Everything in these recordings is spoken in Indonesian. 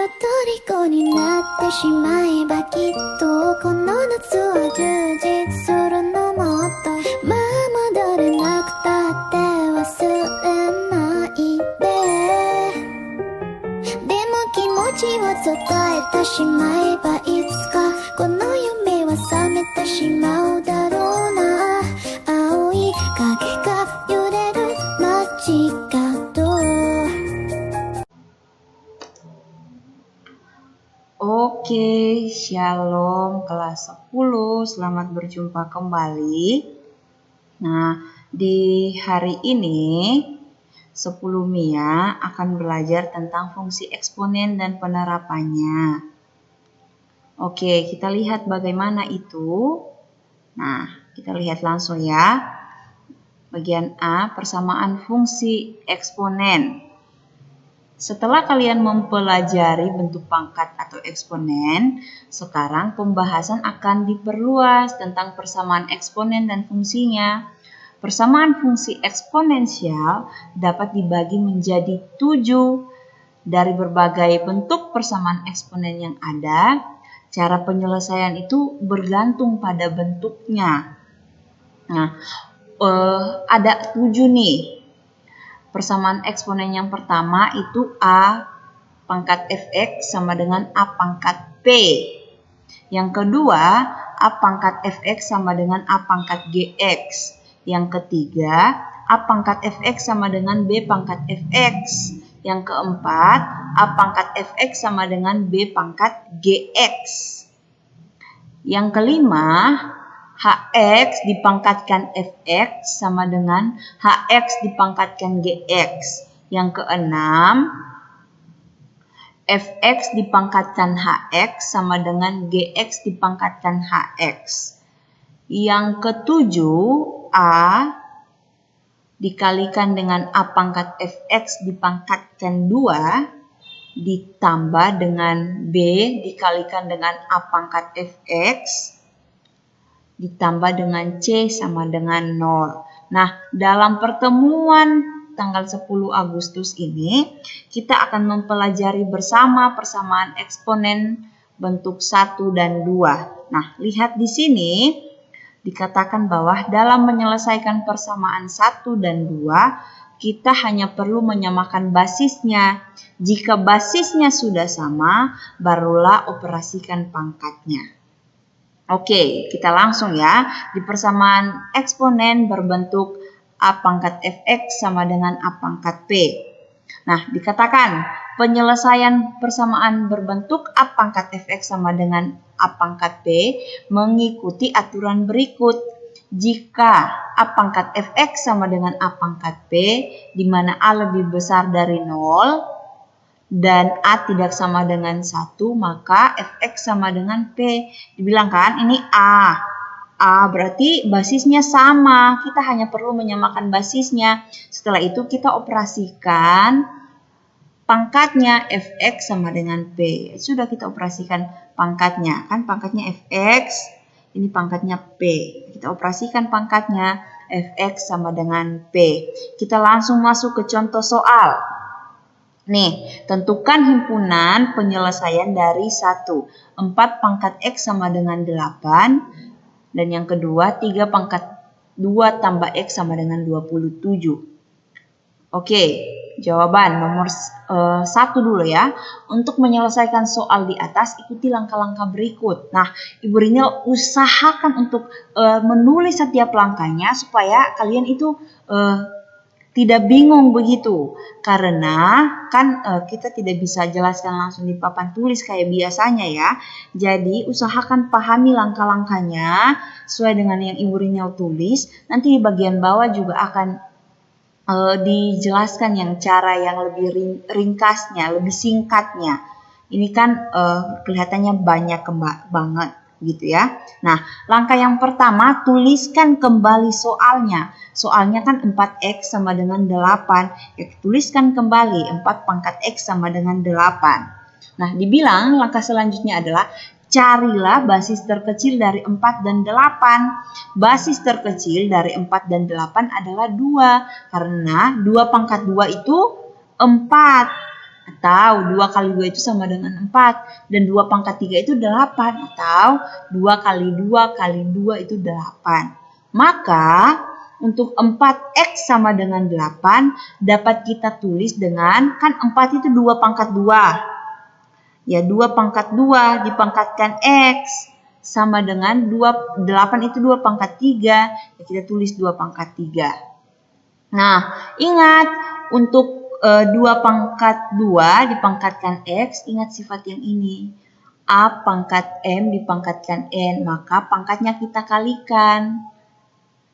虜になってしまえばきっとこの夏は充実するのもっとまあ戻れなくたって忘れないででも気持ちを伝えてしまえばいつかこの夢は覚めてしまうだろうな青い影が揺れる街角Oke, Shalom kelas 10. Selamat berjumpa kembali. Nah, di hari ini 10 Mia akan belajar tentang fungsi eksponen dan penerapannya. Oke, kita lihat bagaimana itu. Nah, kita lihat langsung ya. Bagian A, persamaan fungsi eksponen. Setelah kalian mempelajari bentuk pangkat atau eksponen, sekarang pembahasan akan diperluas tentang persamaan eksponen dan fungsinya. Persamaan fungsi eksponensial dapat dibagi menjadi 7. Dari berbagai bentuk persamaan eksponen yang ada, cara penyelesaian itu bergantung pada bentuknya. Nah, ada 7 nih. Persamaan eksponen yang pertama itu A pangkat fx sama dengan A pangkat p. Yang kedua, A pangkat fx sama dengan A pangkat gx. Yang ketiga, A pangkat fx sama dengan B pangkat fx. Yang keempat, A pangkat fx sama dengan B pangkat gx. Yang kelima, Hx dipangkatkan Fx sama dengan Hx dipangkatkan Gx. Yang keenam, Fx dipangkatkan Hx sama dengan Gx dipangkatkan Hx. Yang ketujuh, A dikalikan dengan A pangkat Fx dipangkatkan 2 ditambah dengan B dikalikan dengan A pangkat Fx ditambah dengan C sama dengan 0. Nah, dalam pertemuan tanggal 10 Agustus ini, kita akan mempelajari bersama persamaan eksponen bentuk 1 dan 2. Nah, lihat di sini, dikatakan bahwa dalam menyelesaikan persamaan 1 dan 2, kita hanya perlu menyamakan basisnya. Jika basisnya sudah sama, barulah operasikan pangkatnya. Oke, kita langsung ya. Di persamaan eksponen berbentuk A pangkat Fx sama dengan A pangkat P. Nah, dikatakan penyelesaian persamaan berbentuk A pangkat Fx sama dengan A pangkat P mengikuti aturan berikut. Jika A pangkat Fx sama dengan A pangkat P, di mana A lebih besar dari 0, dan A tidak sama dengan 1, maka Fx sama dengan P. Dibilang kan ini A. A berarti basisnya sama. Kita hanya perlu menyamakan basisnya. Setelah itu kita operasikan pangkatnya Fx sama dengan P. Sudah kita operasikan pangkatnya. Kan pangkatnya Fx, ini pangkatnya P. Kita operasikan pangkatnya Fx sama dengan P. Kita langsung masuk ke contoh soal. Nih, tentukan himpunan penyelesaian dari 1. 4 pangkat X sama dengan 8. Dan yang kedua, 3 pangkat 2 tambah X sama dengan 27. Oke, jawaban nomor 1 dulu ya. Untuk menyelesaikan soal di atas, ikuti langkah-langkah berikut. Nah, Ibu Rinil usahakan untuk menulis setiap langkahnya supaya kalian itu tidak bingung begitu, karena kan kita tidak bisa jelaskan langsung di papan tulis kayak biasanya ya. Jadi usahakan pahami langkah-langkahnya sesuai dengan yang Ibu Rinil tulis. Nanti di bagian bawah juga akan dijelaskan yang cara yang lebih ringkasnya, lebih singkatnya. Ini kan kelihatannya banyak banget gitu ya. Nah, langkah yang pertama, tuliskan kembali soalnya. Soalnya kan 4x sama dengan 8. Ya, tuliskan kembali 4 pangkat x sama dengan 8. Nah, dibilang langkah selanjutnya adalah carilah basis terkecil dari 4 dan 8. Basis terkecil dari 4 dan 8 adalah 2. Karena 2 pangkat 2 itu 4. Atau 2 kali 2 itu sama dengan 4. Dan 2 pangkat 3 itu 8. Atau 2 kali 2 kali 2 itu 8. Maka untuk 4X sama dengan 8 dapat kita tulis dengan, kan 4 itu 2 pangkat 2. Ya 2 pangkat 2 dipangkatkan X sama dengan 8 itu 2 pangkat 3. Ya kita tulis 2 pangkat 3. Nah, ingat untuk 2 pangkat 2 dipangkatkan X, ingat sifat yang ini. A pangkat M dipangkatkan N, maka pangkatnya kita kalikan.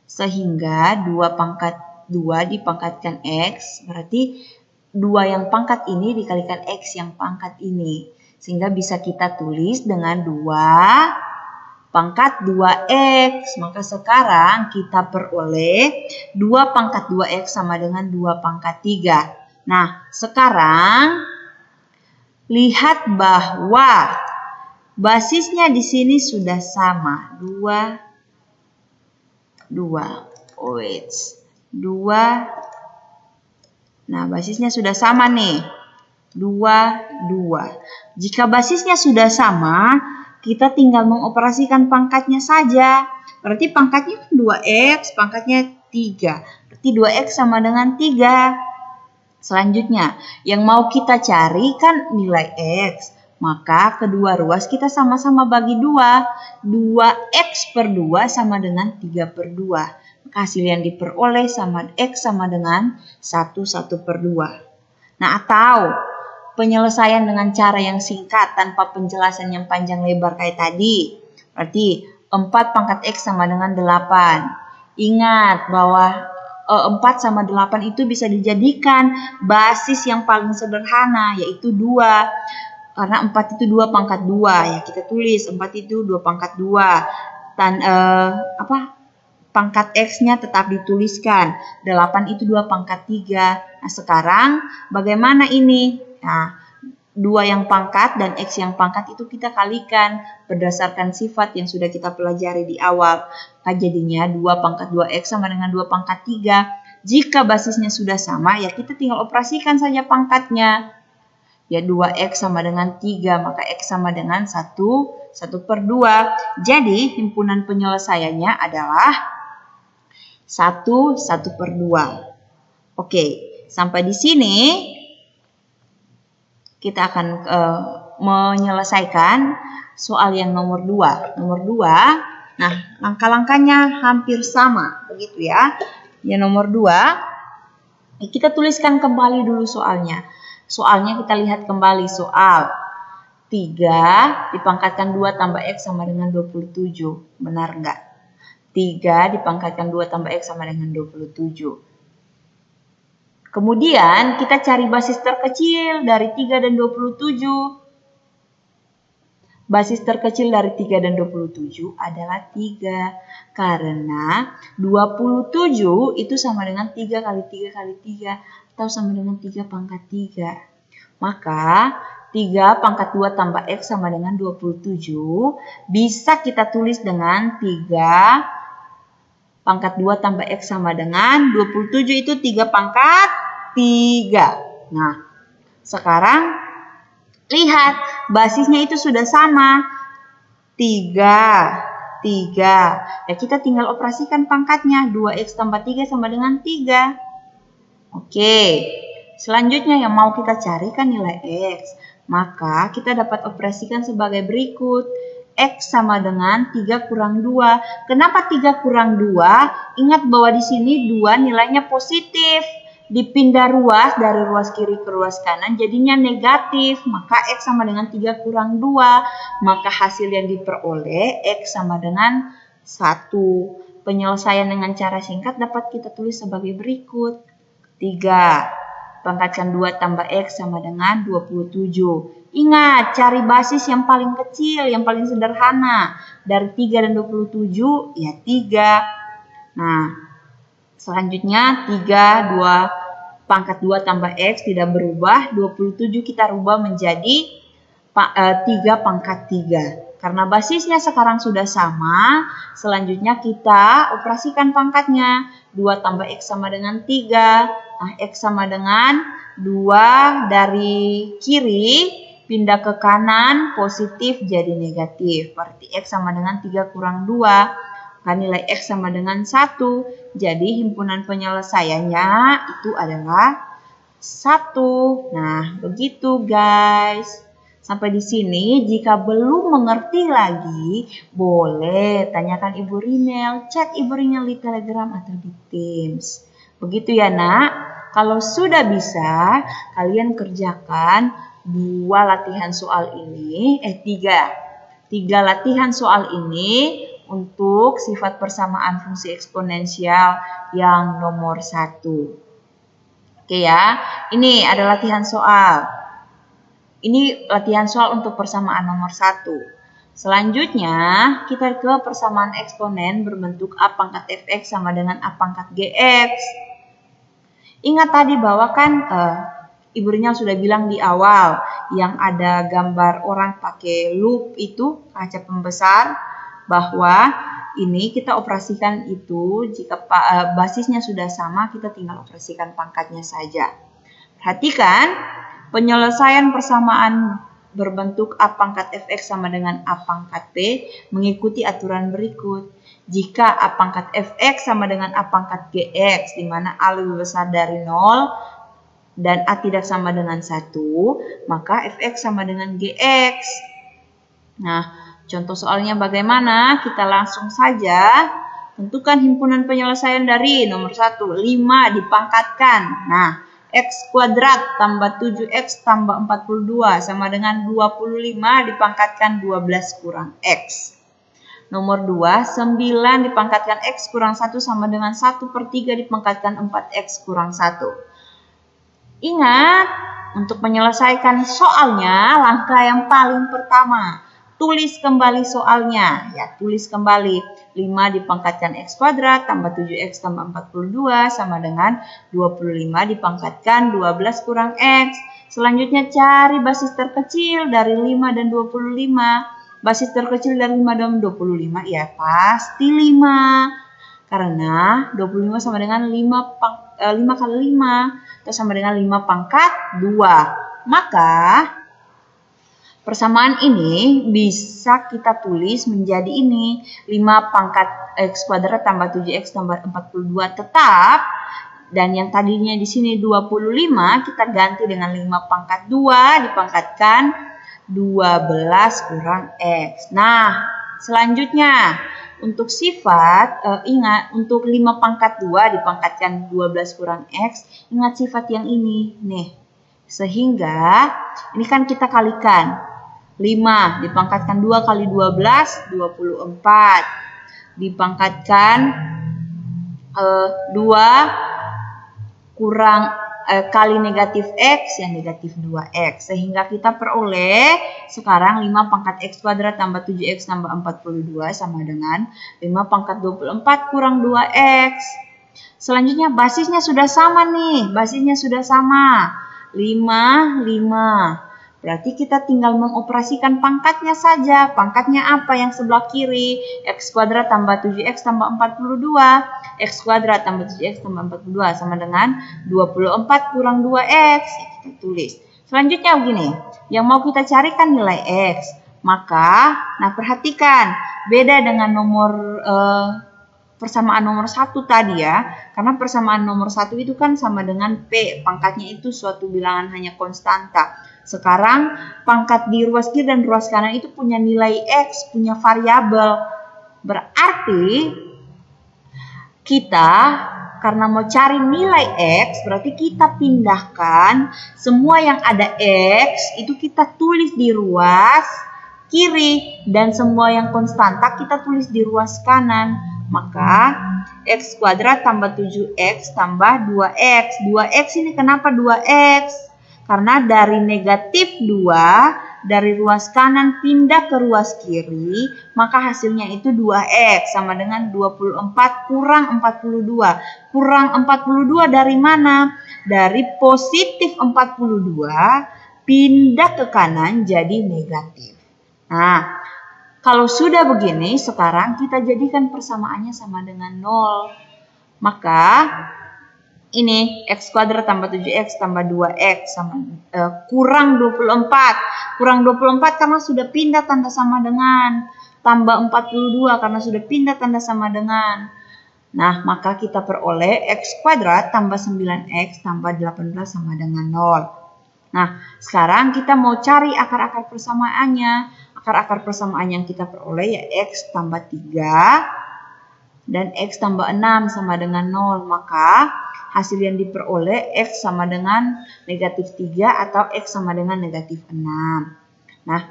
Sehingga 2 pangkat 2 dipangkatkan X, berarti 2 yang pangkat ini dikalikan X yang pangkat ini. Sehingga bisa kita tulis dengan 2 pangkat 2X. Maka sekarang kita peroleh 2 pangkat 2X sama dengan 2 pangkat 3. Nah, sekarang lihat bahwa basisnya di sini sudah sama. 2. Nah, basisnya sudah sama nih. 2. Jika basisnya sudah sama, kita tinggal mengoperasikan pangkatnya saja. Berarti pangkatnya 2X, pangkatnya 3. Berarti 2X sama dengan 3. Selanjutnya, yang mau kita cari kan nilai X. Maka kedua ruas kita sama-sama bagi 2. 2X per 2 sama dengan 3 per 2. Maka hasil yang diperoleh sama X sama dengan 1 per 2. Nah, atau penyelesaian dengan cara yang singkat tanpa penjelasan yang panjang lebar kayak tadi. Berarti 4 pangkat X sama dengan 8. Ingat bahwa 4 sama 8 itu bisa dijadikan basis yang paling sederhana, yaitu 2. Karena 4 itu 2 pangkat 2. Ya kita tulis 4 itu 2 pangkat 2. Pangkat X-nya tetap dituliskan. 8 itu 2 pangkat 3. Nah, sekarang bagaimana ini? Nah, 2 yang pangkat dan X yang pangkat itu kita kalikan berdasarkan sifat yang sudah kita pelajari di awal. Nah, jadinya 2 pangkat 2X sama dengan 2 pangkat 3. Jika basisnya sudah sama, ya kita tinggal operasikan saja pangkatnya. Ya 2X sama dengan 3, maka X sama dengan 1 per 2. Jadi, himpunan penyelesaiannya adalah 1 per 2. Oke, sampai di sini kita akan menyelesaikan soal yang nomor 2. Nomor 2, nah langkah-langkahnya hampir sama, begitu ya. Yang nomor 2, kita tuliskan kembali dulu soalnya. Soalnya kita lihat kembali soal 3 dipangkatkan 2 tambah X sama dengan 27. Benar enggak? 3 dipangkatkan 2 tambah X sama dengan 27. Kemudian kita cari basis terkecil dari 3 dan 27. Basis terkecil dari 3 dan 27 adalah 3. Karena 27 itu sama dengan 3 kali 3 kali 3. Atau sama dengan 3 pangkat 3. Maka 3 pangkat 2 tambah X sama dengan 27. Bisa kita tulis dengan 3 pangkat 2 tambah X sama dengan 27 itu 3 pangkat 3. Nah, sekarang lihat basisnya itu sudah sama. 3. Ya kita tinggal operasikan pangkatnya. 2X tambah 3 sama dengan 3. Oke. Selanjutnya yang mau kita cari kan nilai X. Maka kita dapat operasikan sebagai berikut. X sama dengan 3 kurang 2. Kenapa 3 kurang 2? Ingat bahwa di sini 2 nilainya positif. Dipindah ruas dari ruas kiri ke ruas kanan jadinya negatif. Maka X sama dengan 3 kurang 2. Maka hasil yang diperoleh X sama dengan 1. Penyelesaian dengan cara singkat dapat kita tulis sebagai berikut. 3. Pangkatkan 2 tambah X sama dengan 27. Ingat, cari basis yang paling kecil, yang paling sederhana. Dari 3 dan 27, ya 3. Nah, selanjutnya 3, 2, pangkat 2 tambah X tidak berubah. 27 kita rubah menjadi 3 pangkat 3. Karena basisnya sekarang sudah sama, selanjutnya kita operasikan pangkatnya. 2 tambah X sama dengan 3. Nah, X sama dengan 2 dari kiri pindah ke kanan, positif jadi negatif. Berarti X sama dengan 3 kurang 2. Maka nilai X sama dengan 1. Jadi himpunan penyelesaiannya itu adalah 1. Nah, begitu guys. Sampai di sini, jika belum mengerti lagi, boleh tanyakan Ibu Rinel, chat Ibu Rinel di Telegram atau di Teams. Begitu ya nak. Kalau sudah bisa, kalian kerjakan 2 latihan soal ini, 3 latihan soal ini untuk sifat persamaan fungsi eksponensial yang nomor 1. Oke ya, ini ada latihan soal. Ini latihan soal untuk persamaan nomor 1. Selanjutnya, kita ke persamaan eksponen berbentuk A pangkat fx sama dengan A pangkat gx. Ingat tadi bahwa kan Ibu Rinal sudah bilang di awal, yang ada gambar orang pakai loop itu, kaca pembesar, bahwa ini kita operasikan itu, jika basisnya sudah sama, kita tinggal operasikan pangkatnya saja. Perhatikan, penyelesaian persamaan berbentuk A pangkat fx sama dengan A pangkat p mengikuti aturan berikut. Jika A pangkat fx sama dengan A pangkat gx, di mana A lebih besar dari 0 dan A tidak sama dengan 1, maka fx sama dengan gx. Nah, contoh soalnya bagaimana? Kita langsung saja tentukan himpunan penyelesaian dari nomor 1, 5 dipangkatkan. Nah, X kuadrat tambah 7X tambah 42 sama dengan 25 dipangkatkan 12 kurang X. Nomor 2, 9 dipangkatkan X kurang 1 sama dengan 1/3 dipangkatkan 4X kurang 1. Ingat, untuk menyelesaikan soalnya, langkah yang paling pertama, tulis kembali soalnya. Ya, tulis kembali. 5 dipangkatkan X kuadrat tambah 7X tambah 42 sama dengan 25 dipangkatkan 12 kurang X. Selanjutnya cari basis terkecil dari 5 dan 25. Basis terkecil dari 5 dan 25 ya pasti 5. Karena 25 sama dengan 5 kali 5 atau sama dengan 5 pangkat 2. Maka persamaan ini bisa kita tulis menjadi ini. 5 pangkat X kuadrat tambah 7X tambah 42 tetap. Dan yang tadinya di sini 25 kita ganti dengan 5 pangkat 2 dipangkatkan 12 kurang X. Nah, selanjutnya untuk sifat, ingat untuk 5 pangkat 2 dipangkatkan 12 kurang X, ingat sifat yang ini. Nih, sehingga ini kan kita kalikan. 5 dipangkatkan 2 kali 12, 24. Dipangkatkan 2 kurang kali negatif X, yang negatif 2X. Sehingga kita peroleh sekarang 5 pangkat X kuadrat tambah 7X tambah 42 sama dengan 5 pangkat 24 kurang 2X. Selanjutnya basisnya sudah sama nih, basisnya sudah sama. 5, 5. Berarti kita tinggal mengoperasikan pangkatnya saja. Pangkatnya apa yang sebelah kiri? X kuadrat tambah 7X tambah 42. X kuadrat tambah 7X tambah 42 sama dengan 24 kurang 2X. Kita tulis. Selanjutnya begini. Yang mau kita carikan nilai X. Maka, nah perhatikan. Beda dengan nomor persamaan nomor 1 tadi ya. Karena persamaan nomor 1 itu kan sama dengan P. Pangkatnya itu suatu bilangan hanya konstanta. Sekarang pangkat di ruas kiri dan ruas kanan itu punya nilai X, punya variabel. Berarti kita karena mau cari nilai X, berarti kita pindahkan semua yang ada X itu kita tulis di ruas kiri. Dan semua yang konstanta kita tulis di ruas kanan. Maka X kuadrat tambah 7X tambah 2X. 2X ini kenapa 2X? Karena dari negatif 2, dari ruas kanan pindah ke ruas kiri, maka hasilnya itu 2X sama dengan 24 kurang 42. Kurang 42 dari mana? Dari positif 42, pindah ke kanan jadi negatif. Nah, kalau sudah begini, sekarang kita jadikan persamaannya sama dengan 0. Maka ini x kuadrat tambah 7x tambah 2x sama kurang 24. Kurang 24 karena sudah pindah tanda sama dengan. Tambah 42 karena sudah pindah tanda sama dengan. Nah, maka kita peroleh x kuadrat tambah 9x tambah 18 sama dengan 0. Nah, sekarang kita mau cari akar-akar persamaannya. Akar-akar persamaan yang kita peroleh ya x tambah 3 dan x tambah 6 sama dengan 0. Maka hasil yang diperoleh x sama dengan negatif 3 atau x sama dengan negatif 6. Nah,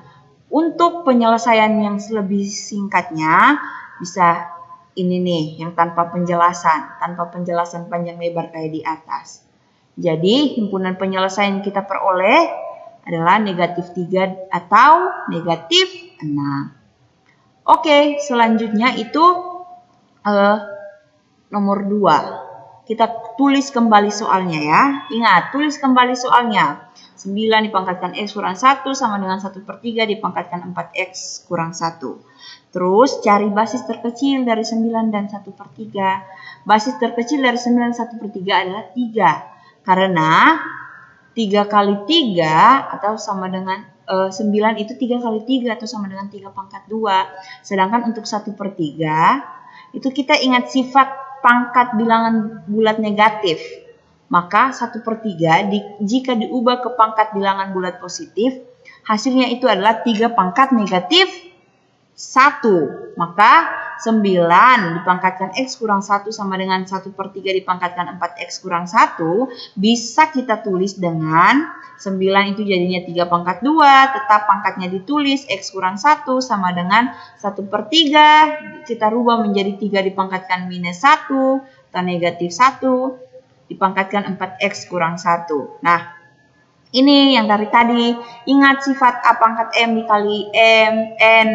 untuk penyelesaian yang lebih singkatnya bisa ini nih yang tanpa penjelasan panjang lebar kayak di atas. Jadi himpunan penyelesaian yang kita peroleh adalah negatif 3 atau negatif 6. Oke, selanjutnya itu nomor 2. Kita tulis kembali soalnya ya. Ingat, tulis kembali soalnya. 9 dipangkatkan x kurang 1 sama dengan 1/3 dipangkatkan 4x kurang 1. Terus cari basis terkecil dari 9 dan 1/3. Basis terkecil dari 9 dan 1/3 adalah 3. Karena 3 kali 3 atau sama dengan 9 itu 3 kali 3 atau sama dengan 3 pangkat 2. Sedangkan untuk 1/3 itu kita ingat sifat pangkat bilangan bulat negatif. Maka 1/3 jika diubah ke pangkat bilangan bulat positif, hasilnya itu adalah 3 pangkat negatif 1. Maka 9 dipangkatkan x kurang 1 sama dengan 1/3 dipangkatkan 4x kurang 1. Bisa kita tulis dengan 9 itu jadinya 3 pangkat 2. Tetap pangkatnya ditulis x kurang 1 sama dengan 1/3. Kita rubah menjadi 3 dipangkatkan minus 1 atau negatif 1. Dipangkatkan 4x kurang 1. Nah, ini yang dari tadi. Ingat sifat A pangkat M dikali M, N.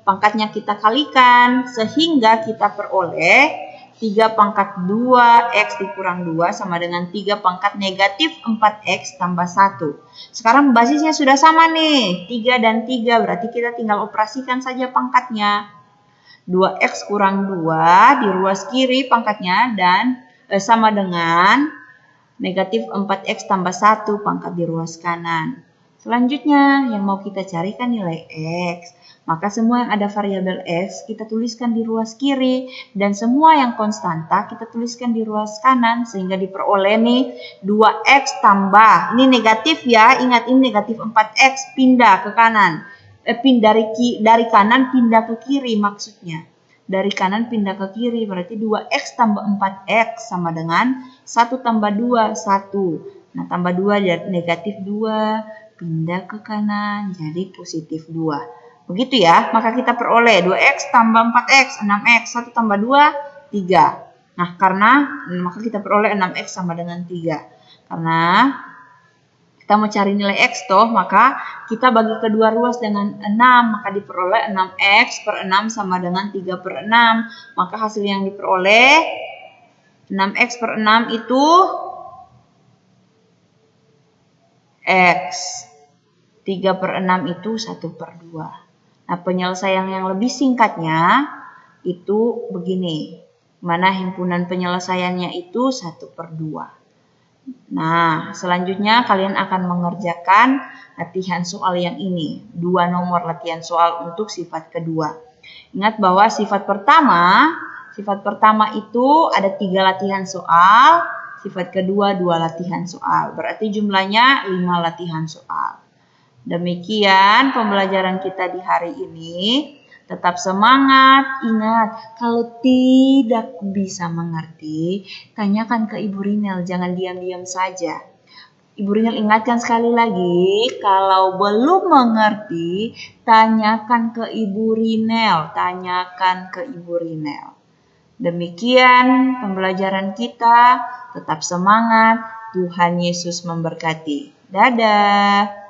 Pangkatnya kita kalikan sehingga kita peroleh 3 pangkat 2x dikurang 2 sama dengan 3 pangkat negatif 4x tambah 1. Sekarang basisnya sudah sama nih, 3 dan 3. Berarti kita tinggal operasikan saja pangkatnya. 2x kurang 2 di ruas kiri pangkatnya dan sama dengan negatif 4x tambah 1 pangkat di ruas kanan. Selanjutnya yang mau kita carikan nilai x. Maka semua yang ada variabel x kita tuliskan di ruas kiri dan semua yang konstanta kita tuliskan di ruas kanan sehingga diperoleh nih 2x tambah. Ini negatif ya, ingat ini negatif 4x pindah ke kanan. Dari kanan pindah ke kiri maksudnya. Dari kanan pindah ke kiri berarti 2x tambah 4x sama dengan 1 tambah 2, 1. Nah, tambah 2 negatif 2, pindah ke kanan jadi positif 2. Begitu ya, maka kita peroleh 2x tambah 4x, 6x, 1 tambah 2, 3. Nah, maka kita peroleh 6x sama dengan 3. Karena kita mau cari nilai x toh, maka kita bagi kedua ruas dengan 6, maka diperoleh 6x per 6 sama dengan 3/6. Maka hasil yang diperoleh 6x per 6 itu x. 3/6 itu 1/2. Nah, penyelesaian yang lebih singkatnya itu begini. Mana himpunan penyelesaiannya itu 1/2. Nah, selanjutnya kalian akan mengerjakan latihan soal yang ini. 2 nomor latihan soal untuk sifat kedua. Ingat bahwa sifat pertama itu ada 3 latihan soal. Sifat kedua 2 latihan soal. Berarti jumlahnya 5 latihan soal. Demikian pembelajaran kita di hari ini. Tetap semangat. Ingat, kalau tidak bisa mengerti, tanyakan ke Ibu Rinel. Jangan diam-diam saja. Ibu Rinel ingatkan sekali lagi, kalau belum mengerti, tanyakan ke Ibu Rinel. Tanyakan ke Ibu Rinel. Demikian pembelajaran kita. Tetap semangat. Tuhan Yesus memberkati. Dadah.